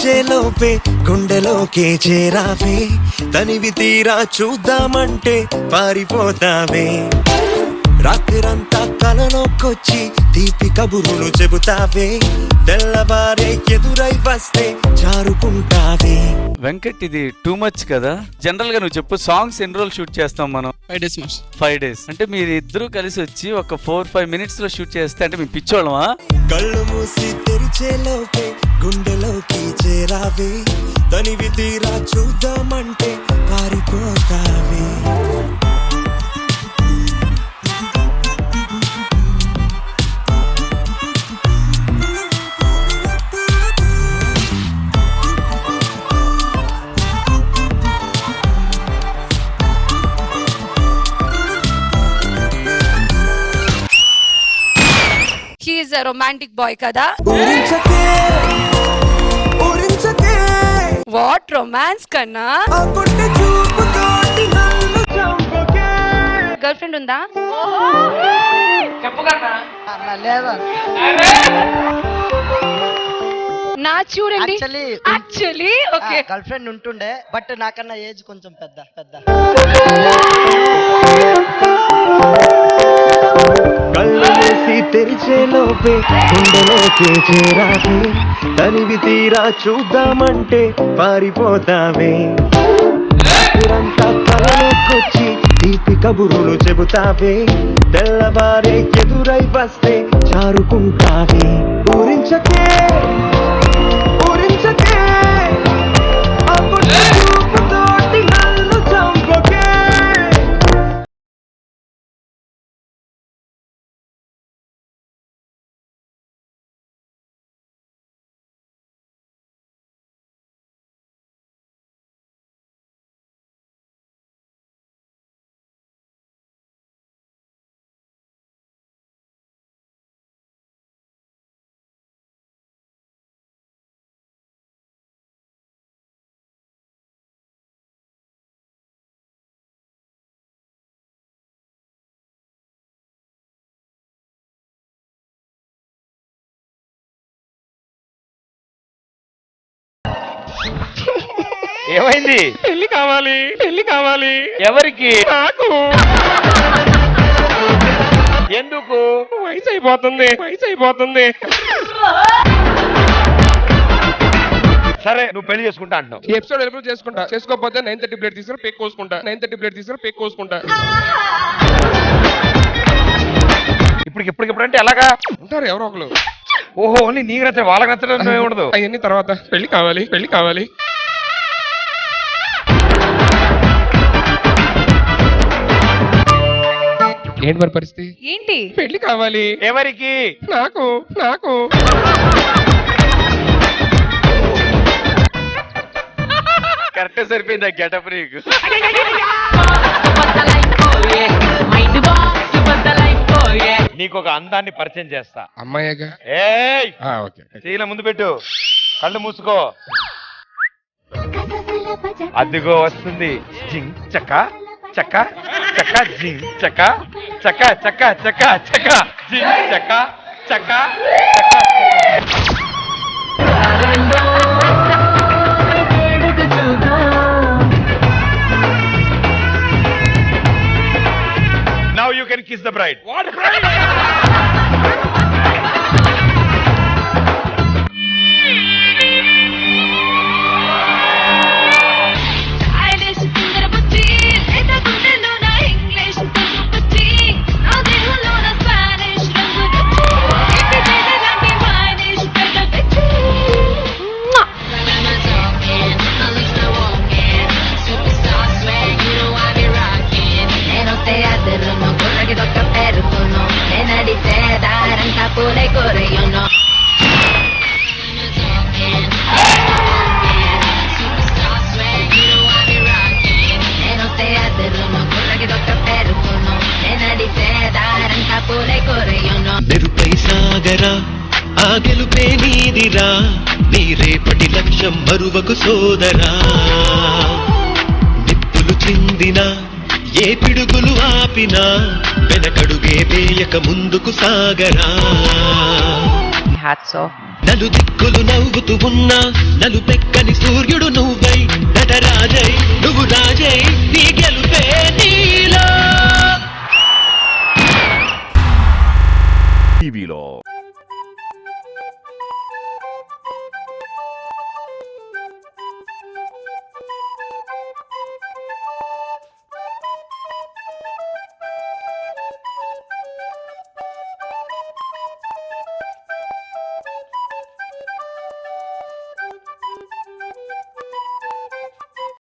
తెరిచేలోపే గుండెలోకే చేరావే, తనివి తీరా చూద్దామంటే పారిపోతావే. రాత్రిరంతా కలలోకొచ్చి తీపి కబురులు చెబుతావే, తెల్లవారే ఎదురై వస్తే జారుకుంటావే. వెంకట్, ఇది టూ మచ్ కదా. జనరల్ గా నువ్వు చెప్పు, సాంగ్స్ ఎన్ని రోజులు షూట్ చేస్తాం మనం? 5 days మాస్టర్. 5 days అంటే మీరు ఇద్దరు కలిసి వచ్చి ఒక 4-5 minutes లో షూట్ చేస్తే అంటే మీ పిచ్చోళ్ళమా? కళ్ళు మూసి తెరిచేలోపే గుండెలోకి చేరావే, తనివి తీరా చూద్దామంటే పారిపోతావే. He is a romantic boy kada. What romance kanna? Girlfriend unda? చెప్పు కన్నా. లేదా నా చూడండి. Actually okay. గర్ల్ ఫ్రెండ్ ఉంటుండే, బట్ నాకన్నా ఏజ్ కొంచెం పెద్ద. కళ్ళు మూసి తెరిచేలోపే గుండెలోకే చేరావే, తనివి తీరా చూద్దామంటే పారిపోతావే. రాత్రిరంతా కలలోకొచ్చి తీపి కబురులు చెబుతావే, తెల్లవారే ఎదురై వస్తే జారుకుంటావే. ఊరించకే చూపుతోటి నన్ను చంపకే. ఏమైంది? పెళ్లి కావాలి. ఎవరికి? నాకు. ఎందుకు? వయసు అయిపోతుంది. సరే, నువ్వు పెళ్లి చేసుకుంటా అంటున్నావు. ఈ ఎపిసోడ్ ఎప్పుడు చేసుకోకపోతే 9:30 ప్లేట్ తీసుకుని పేక్ కోసుకుంటా. ఇప్పటికిప్పుడంటే ఎలాగా ఉంటారు ఎవరో ఒకరు. ఓహో, నీకు నచ్చ వాళ్ళకి నచ్చడం ఉండదు. అవన్నీ తర్వాత. పెళ్లి కావాలి. ఏంటి మరి పరిస్థితి? ఏంటి? పెళ్లి కావాలి. ఎవరికి? నాకు. కరెక్ట్ సరిపోయింది గెటప్ నీకు. నీకు ఒక అందాన్ని పరిచయం చేస్తా. అమ్మాయిగా. ఏయ్, ఓకే. చీల ముందు పెట్టు, కళ్ళు మూసుకో. అదిగో వస్తుంది. జింగ్ చక్క చక్క చక్క జింగ్ చక్క చక్క చక్క చక్క చక్క జింగ్ చక్క చక్క చక్క. Now you can kiss the bride. What bride? మెరుపై సాగరా ఆ గెలుపే నీదిరా, నీ రేపటి లక్ష్యం మరువకు సోదరా. నిప్పులు చిందినా ఏ పిడుగులు ఆపినా వెనకడుగే వేయక ముందుకు సాగరా. Hats off. నలు దిక్కులు నవ్వుతూ ఉన్నా నలుపెక్క